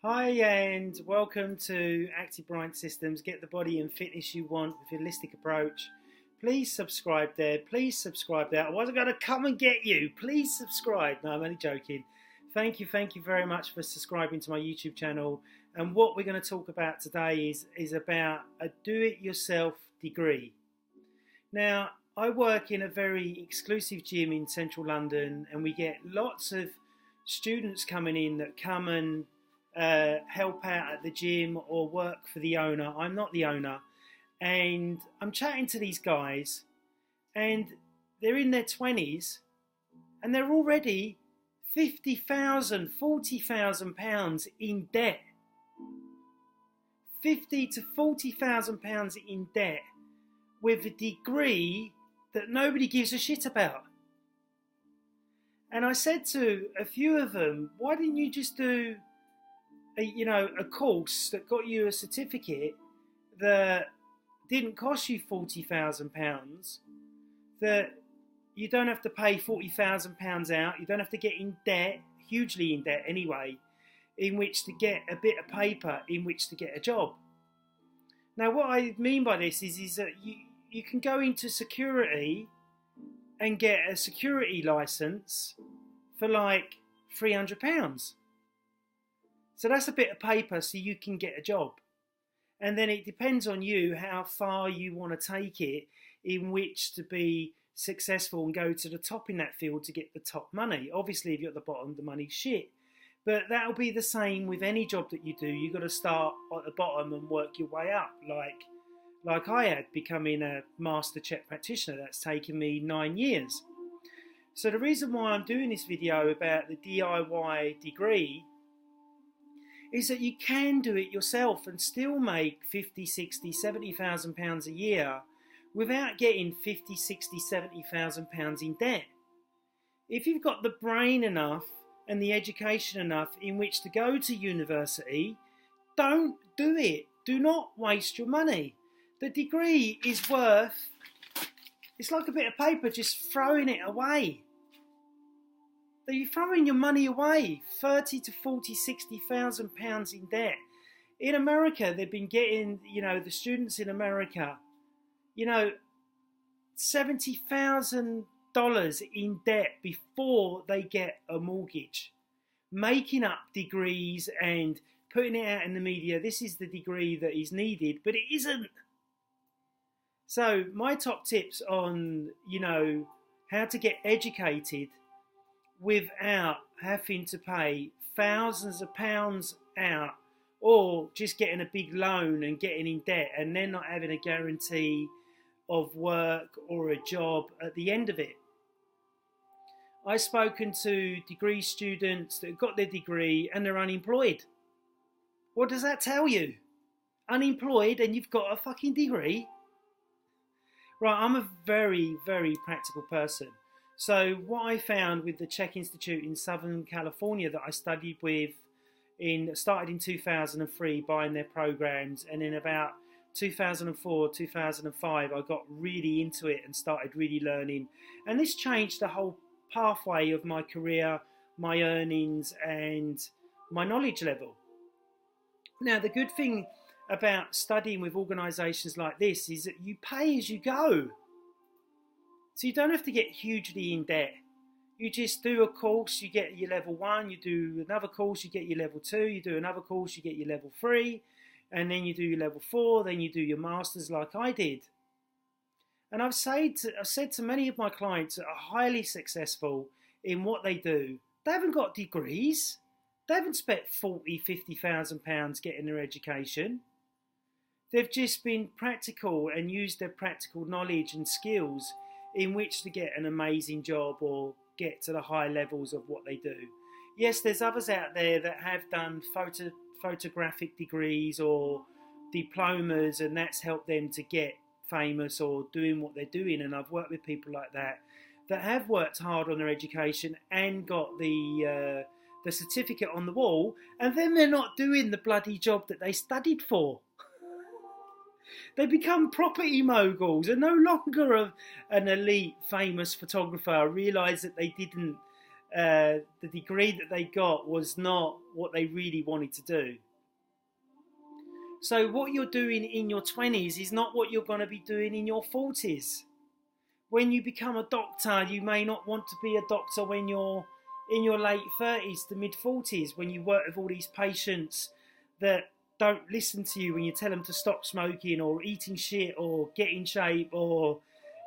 Hi and welcome to Active Bryant Systems. Get the body and fitness you want with a holistic approach. Please subscribe there. Please subscribe there. I wasn't going to come and get you. Please subscribe. No, I'm only joking. Thank you very much for subscribing to my YouTube channel. And what we're going to talk about today is about a do-it-yourself degree. Now, I work in a very exclusive gym in central London, and we get lots of students coming in that come and help out at the gym or work for the owner. I'm not the owner. And I'm chatting to these guys, and they're in their 20s, and they're already £50,000, £40,000 in debt. £50,000 to £40,000 in debt with a degree that nobody gives a shit about. And I said to a few of them, why didn't you just do a course that got you a certificate that didn't cost you £40,000, that you don't have to pay £40,000 out, you don't have to get in debt, hugely in debt anyway, in which to get a bit of paper in which to get a job. Now what I mean by this is that you can go into security and get a security license for like £300. So that's a bit of paper so you can get a job. And then it depends on you how far you want to take it in which to be successful and go to the top in that field to get the top money. Obviously, if you're at the bottom, the money's shit. But that'll be the same with any job that you do. You've got to start at the bottom and work your way up. Like I had, becoming a master Chek practitioner. That's taken me 9 years. So the reason why I'm doing this video about the DIY degree is that you can do it yourself and still make 50, 60, 70,000 pounds a year without getting 50, 60, 70,000 pounds in debt. If you've got the brain enough and the education enough in which to go to university, don't do it. Do not waste your money. The degree is worth, it's like a bit of paper, just throwing it away. You're throwing your money away, 30 to 40, 60,000 pounds in debt. In America, they've been getting, the students in America, $70,000 in debt before they get a mortgage, making up degrees and putting it out in the media. This is the degree that is needed, but it isn't. So my top tips on, how to get educated without having to pay thousands of pounds out, or just getting a big loan and getting in debt and then not having a guarantee of work or a job at the end of it. I've spoken to degree students that have got their degree and they're unemployed. What does that tell you? Unemployed and you've got a fucking degree? Right, I'm a very, very practical person. So what I found with the Chek Institute in Southern California that I studied with, started in 2003 buying their programs, and in about 2004, 2005 I got really into it and started really learning, and this changed the whole pathway of my career, my earnings and my knowledge level. Now the good thing about studying with organisations like this is that you pay as you go. So you don't have to get hugely in debt. You just do a course, you get your level 1, you do another course, you get your level 2, you do another course, you get your level 3, and then you do your level 4, then you do your masters like I did. And I've said to many of my clients that are highly successful in what they do, they haven't got degrees. They haven't spent 40, 50,000 pounds getting their education. They've just been practical and used their practical knowledge and skills in which to get an amazing job or get to the high levels of what they do. Yes, there's others out there that have done photographic degrees or diplomas, and that's helped them to get famous or doing what they're doing. And I've worked with people like that have worked hard on their education and got the certificate on the wall, and then they're not doing the bloody job that they studied for. They become property moguls and no longer an elite famous photographer, realise that they didn't the degree that they got was not what they really wanted to do. So what you're doing in your 20s is not what you're going to be doing in your 40s. When you become a doctor, you may not want to be a doctor when you're in your late 30s to mid 40s, when you work with all these patients that don't listen to you when you tell them to stop smoking or eating shit or get in shape or,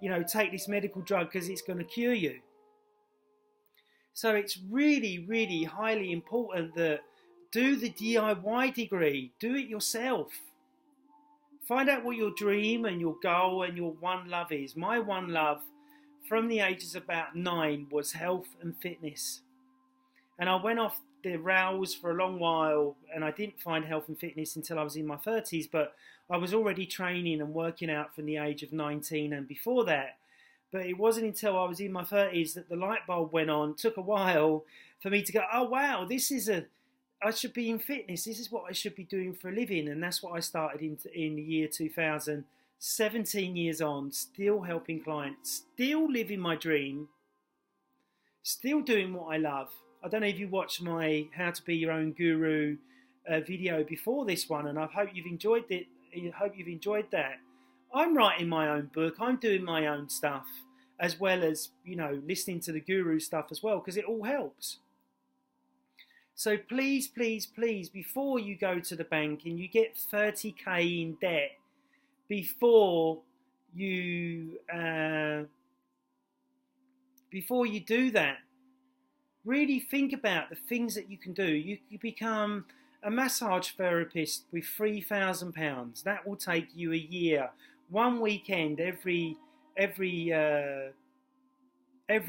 you know, take this medical drug because it's going to cure you. So it's really, really highly important that do the DIY degree, do it yourself. Find out what your dream and your goal and your one love is. My one love from the ages of about 9 was health and fitness. And I went off the rails for a long while and I didn't find health and fitness until I was in my 30s, but I was already training and working out from the age of 19 and before that. But it wasn't until I was in my 30s that the light bulb went on. It took a while for me to go, oh wow, I should be in fitness. This is what I should be doing for a living. And that's what I started in the year 2000. 17 years on, still helping clients, still living my dream, still doing what I love. I don't know if you watched my How to Be Your Own Guru video before this one, and I hope you've enjoyed it. I hope you've enjoyed that. I'm writing my own book. I'm doing my own stuff, as well as, you know, listening to the guru stuff as well, because it all helps. So please, please, please, before you go to the bank and you get 30k in debt, before you do that, really think about the things that you can do. You can become a massage therapist with £3,000. That will take you a year, one weekend every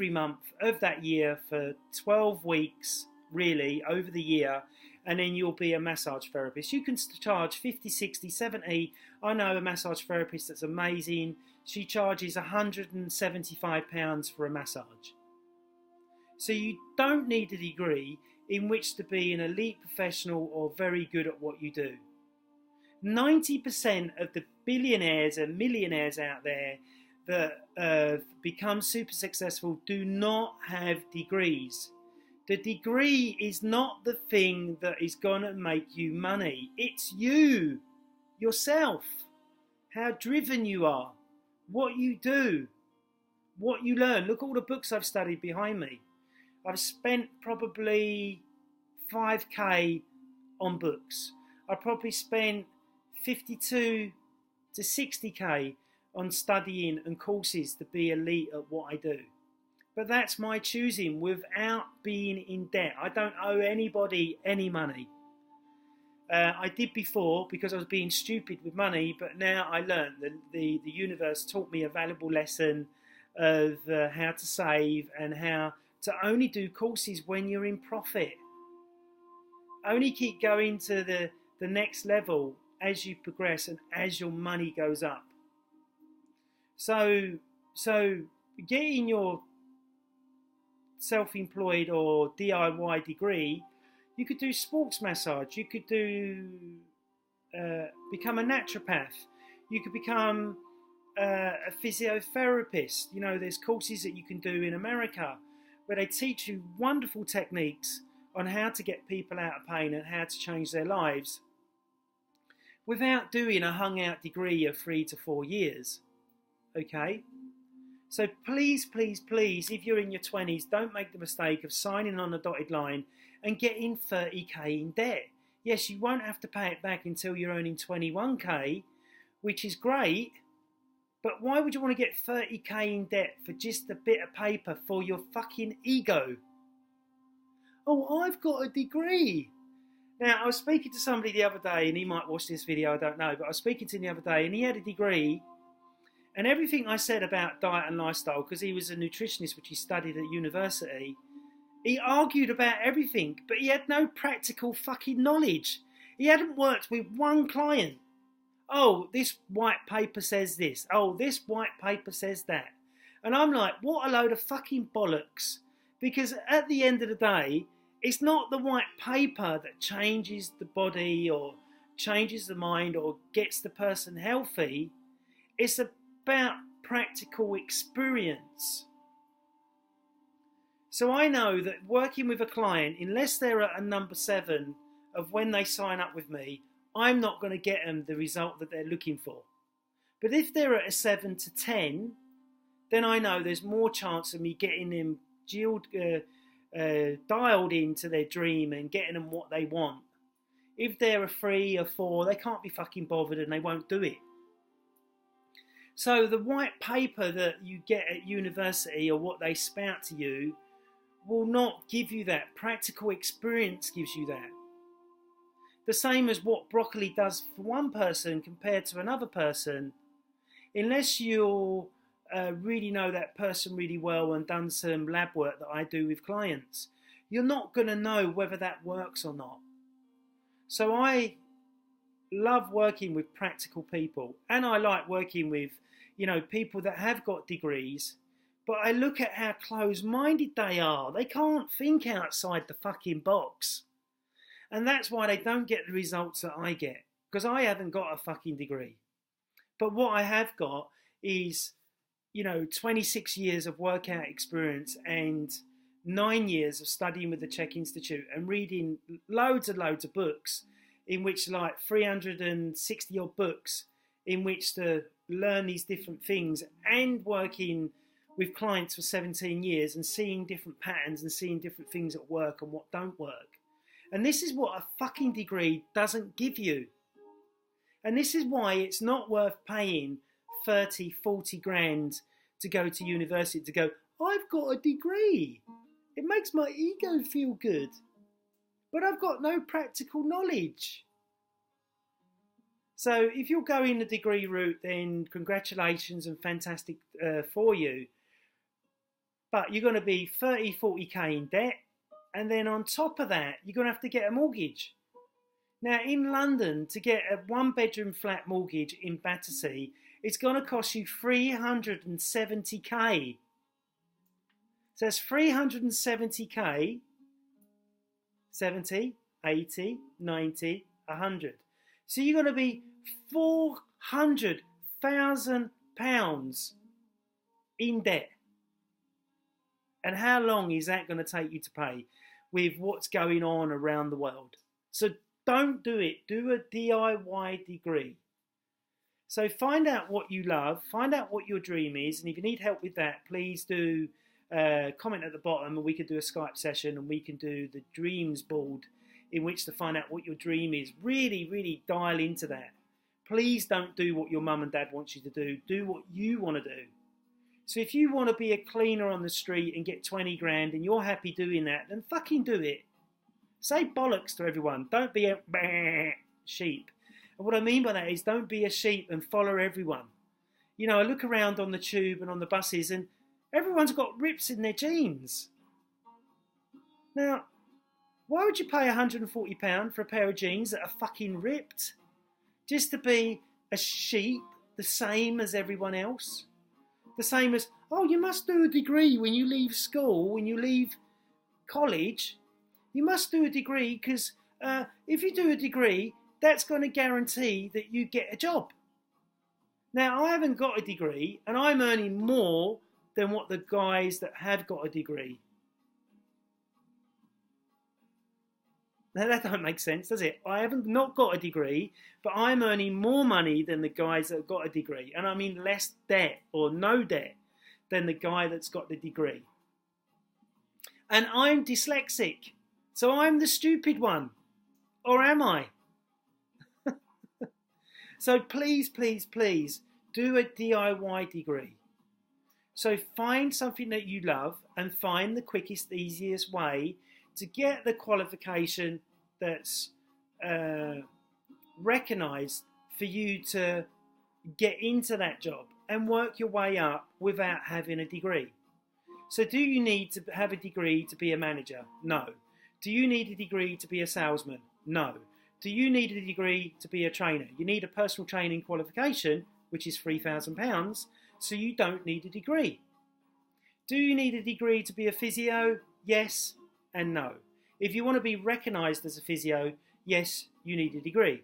month of that year for 12 weeks, really, over the year, and then you'll be a massage therapist. You can charge 50, 60, 70. I know a massage therapist that's amazing. She charges £175 for a massage. So you don't need a degree in which to be an elite professional or very good at what you do. 90% of the billionaires and millionaires out there that become super successful do not have degrees. The degree is not the thing that is going to make you money. It's you, yourself, how driven you are, what you do, what you learn. Look at all the books I've studied behind me. I've spent probably 5k on books. I probably spent 52 to 60k on studying and courses to be elite at what I do. But that's my choosing without being in debt. I don't owe anybody any money. I did before because I was being stupid with money, but now I learned that the universe taught me a valuable lesson of how to save and how to only do courses when you're in profit. Only keep going to the next level as you progress and as your money goes up. So getting your self-employed or DIY degree, you could do sports massage, you could do become a naturopath, you could become a physiotherapist. You know, there's courses that you can do in America where they teach you wonderful techniques on how to get people out of pain and how to change their lives without doing a hung out degree of 3 to 4 years. Okay? So please, please, please, if you're in your 20s, don't make the mistake of signing on the dotted line and getting 30k in debt. Yes, you won't have to pay it back until you're earning 21k, which is great, but why would you want to get 30k in debt for just a bit of paper for your fucking ego? Oh, I've got a degree. Now, I was speaking to somebody the other day, and he might watch this video, I don't know, but I was speaking to him the other day, and he had a degree. And everything I said about diet and lifestyle, because he was a nutritionist, which he studied at university, he argued about everything, but he had no practical fucking knowledge. He hadn't worked with one client. Oh, this white paper says this. Oh, this white paper says that. And I'm like, what a load of fucking bollocks. Because at the end of the day, it's not the white paper that changes the body or changes the mind or gets the person healthy. It's about practical experience. So I know that working with a client, unless they're at a number 7 of when they sign up with me, I'm not going to get them the result that they're looking for. But if they're at a 7 to 10, then I know there's more chance of me getting them dialed into their dream and getting them what they want. If they're a 3 or 4, they can't be fucking bothered and they won't do it. So the white paper that you get at university or what they spout to you will not give you that. Practical experience gives you that. The same as what broccoli does for one person compared to another person. Unless you really know that person really well and done some lab work that I do with clients, you're not going to know whether that works or not. So I love working with practical people, and I like working with, people that have got degrees, but I look at how close-minded they are. They can't think outside the fucking box. And that's why they don't get the results that I get, because I haven't got a fucking degree. But what I have got is, 26 years of workout experience and 9 years of studying with the Chek Institute and reading loads and loads of books, in which 360 odd books in which to learn these different things, and working with clients for 17 years and seeing different patterns and seeing different things that work and what don't work. And this is what a fucking degree doesn't give you. And this is why it's not worth paying 30, 40 grand to go to university to go, I've got a degree. It makes my ego feel good. But I've got no practical knowledge. So if you're going the degree route, then congratulations and fantastic for you. But you're going to be 30, 40k in debt. And then on top of that, you're going to have to get a mortgage. Now, in London, to get a 1-bedroom flat mortgage in Battersea, it's going to cost you 370k. So that's 370k, 70, 80, 90, 100. So you're going to be £400,000 in debt. And how long is that going to take you to pay with what's going on around the world? So don't do it. Do a DIY degree. So find out what you love, find out what your dream is, and if you need help with that, please do comment at the bottom, and we can do a Skype session, and we can do the dreams board in which to find out what your dream is. Really, really dial into that. Please don't do what your mum and dad wants you to do. Do what you want to do. So if you want to be a cleaner on the street and get 20 grand and you're happy doing that, then fucking do it. Say bollocks to everyone. Don't be a sheep. And what I mean by that is don't be a sheep and follow everyone. I look around on the tube and on the buses and everyone's got rips in their jeans. Now, why would you pay £140 for a pair of jeans that are fucking ripped? Just to be a sheep, the same as everyone else? The same as, you must do a degree when you leave school, when you leave college. You must do a degree because if you do a degree, that's going to guarantee that you get a job. Now, I haven't got a degree and I'm earning more than what the guys that have got a degree. Now, that don't make sense, does it? I haven't not got a degree, but I'm earning more money than the guys that have got a degree. And I mean less debt or no debt than the guy that's got the degree. And I'm dyslexic, so I'm the stupid one. Or am I? So please, please, please do a DIY degree. So find something that you love and find the quickest, easiest way to get the qualification that's recognised for you to get into that job and work your way up without having a degree. So do you need to have a degree to be a manager? No. Do you need a degree to be a salesman? No. Do you need a degree to be a trainer? You need a personal training qualification, which is £3,000, so you don't need a degree. Do you need a degree to be a physio? Yes and no. If you want to be recognised as a physio, yes, you need a degree.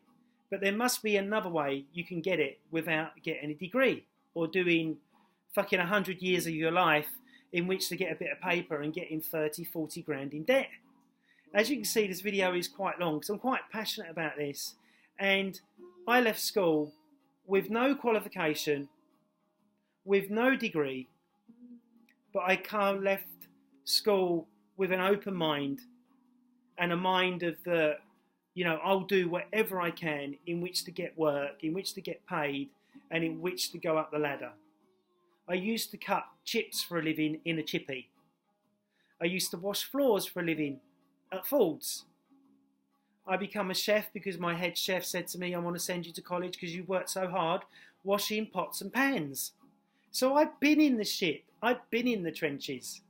But there must be another way you can get it without getting a degree or doing fucking 100 years of your life in which to get a bit of paper and get in 30, 40 grand in debt. As you can see, this video is quite long because I'm quite passionate about this. And I left school with no qualification, with no degree, but I left school with an open mind and a mind of the, I'll do whatever I can in which to get work, in which to get paid, and in which to go up the ladder. I used to cut chips for a living in a chippy. I used to wash floors for a living at Ford's. I became a chef because my head chef said to me, I want to send you to college because you worked so hard washing pots and pans. So I've been in the shit. I've been in the trenches.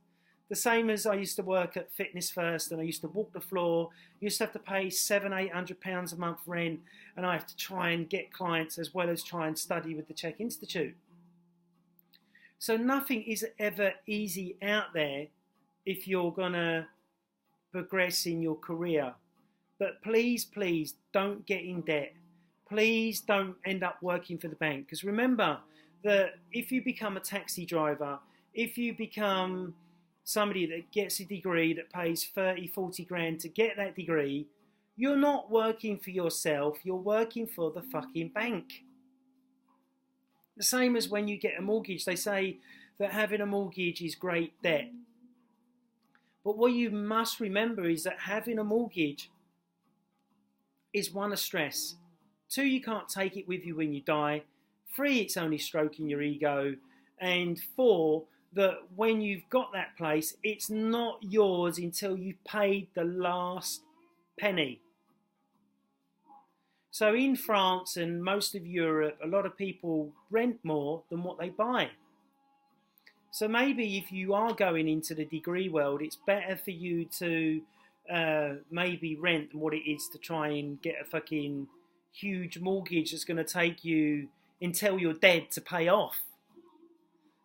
The same as I used to work at Fitness First and I used to walk the floor. I used to have to pay £700-800 a month rent, and I have to try and get clients as well as try and study with the Chek Institute. So nothing is ever easy out there if you're going to progress in your career. But please, please don't get in debt. Please don't end up working for the bank. Because remember that if you become a taxi driver, if you become somebody that gets a degree that pays 30, 40 grand to get that degree, you're not working for yourself, you're working for the fucking bank. The same as when you get a mortgage. They say that having a mortgage is great debt. But what you must remember is that having a mortgage is 1, a stress. 2, you can't take it with you when you die. 3, it's only stroking your ego. And 4, that when you've got that place, it's not yours until you've paid the last penny. So in France and most of Europe, a lot of people rent more than what they buy. So maybe if you are going into the degree world, it's better for you to maybe rent than what it is to try and get a fucking huge mortgage that's going to take you until you're dead to pay off.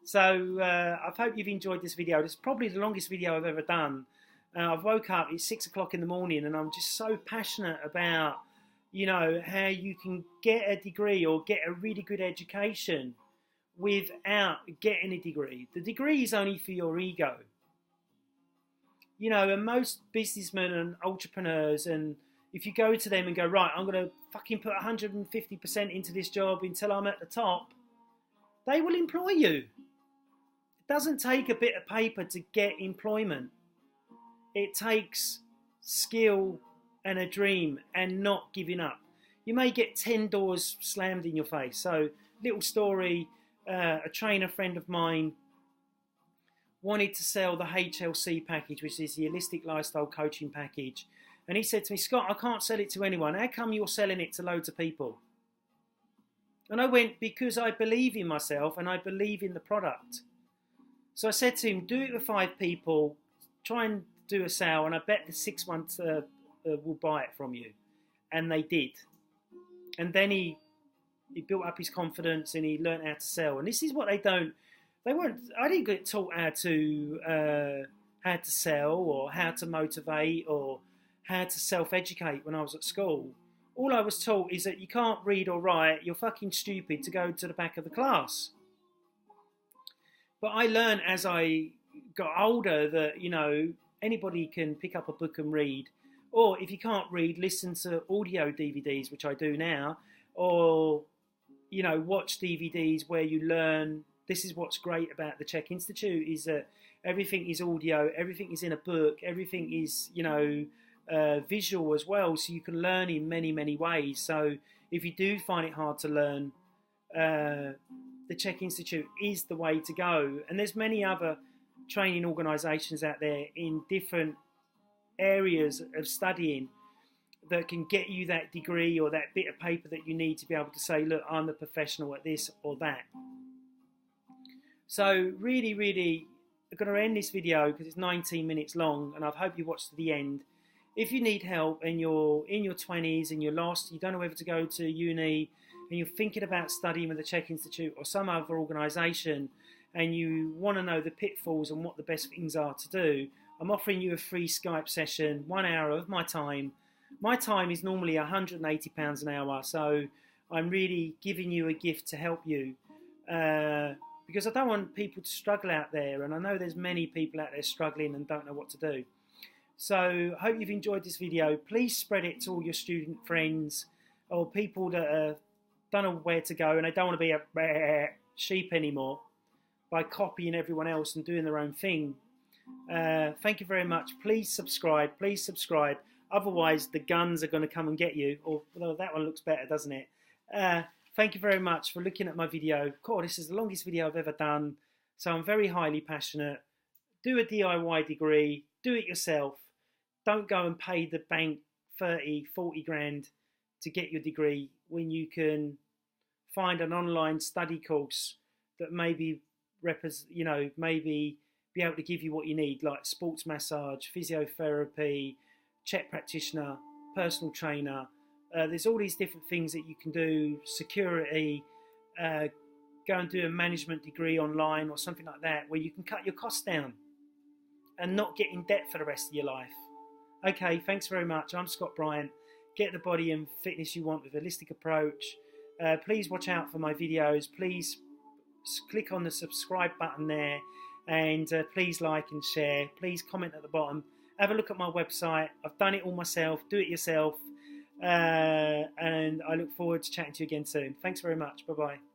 So I hope you've enjoyed this video. This is probably the longest video I've ever done. I've woke up, it's 6 o'clock in the morning, and I'm just so passionate about, how you can get a degree or get a really good education without getting a degree. The degree is only for your ego. And most businessmen and entrepreneurs, and if you go to them and go, right, I'm going to fucking put 150% into this job until I'm at the top, they will employ you. It doesn't take a bit of paper to get employment. It takes skill and a dream and not giving up. You may get 10 doors slammed in your face. So, little story, a trainer friend of mine wanted to sell the HLC package, which is the Holistic Lifestyle Coaching Package. And he said to me, Scott, I can't sell it to anyone. How come you're selling it to loads of people? And I went, because I believe in myself and I believe in the product. So I said to him, do it with 5 people, try and do a sale, and I bet the 6th one will buy it from you. And they did. And then he built up his confidence and he learned how to sell. And this is what I didn't get taught how to sell or how to motivate or how to self-educate when I was at school. All I was taught is that you can't read or write, you're fucking stupid to go to the back of the class. But I learned as I got older that, anybody can pick up a book and read. Or if you can't read, listen to audio DVDs, which I do now. Or, watch DVDs where you learn. This is what's great about the Chek Institute, is that everything is audio, everything is in a book, everything is, visual as well, so you can learn in many, many ways. So if you do find it hard to learn, the Chek Institute is the way to go. And there's many other training organisations out there in different areas of studying that can get you that degree or that bit of paper that you need to be able to say, look, I'm a professional at this or that. So really, really, I'm going to end this video because it's 19 minutes long, and I hope you watched to the end. If you need help and you're in your 20s and you're lost, you don't know whether to go to uni, and you're thinking about studying with the Chek Institute or some other organisation, and you want to know the pitfalls and what the best things are to do, I'm offering you a free Skype session, 1 hour of my time. My time is normally £180 an hour, so I'm really giving you a gift to help you because I don't want people to struggle out there, and I know there's many people out there struggling and don't know what to do. So hope you've enjoyed this video. Please spread it to all your student friends or people that don't know where to go and they don't want to be a sheep anymore by copying everyone else and doing their own thing. Thank you very much. Please subscribe. Please subscribe. Otherwise, the guns are going to come and get you. Or well, that one looks better, doesn't it? Thank you very much for looking at my video. God, this is the longest video I've ever done. So I'm very highly passionate. Do a DIY degree. Do it yourself. Don't go and pay the bank 30, 40 grand to get your degree when you can find an online study course that maybe maybe be able to give you what you need, like sports massage, physiotherapy, Chek practitioner, personal trainer. There's all these different things that you can do, security, go and do a management degree online or something like that, where you can cut your costs down and not get in debt for the rest of your life. Okay, thanks very much. I'm Scott Bryant. Get the body and fitness you want with a holistic approach. Please watch out for my videos. Please click on the subscribe button there, and please like and share. Please comment at the bottom. Have a look at my website. I've done it all myself. Do it yourself. And I look forward to chatting to you again soon. Thanks very much. Bye-bye.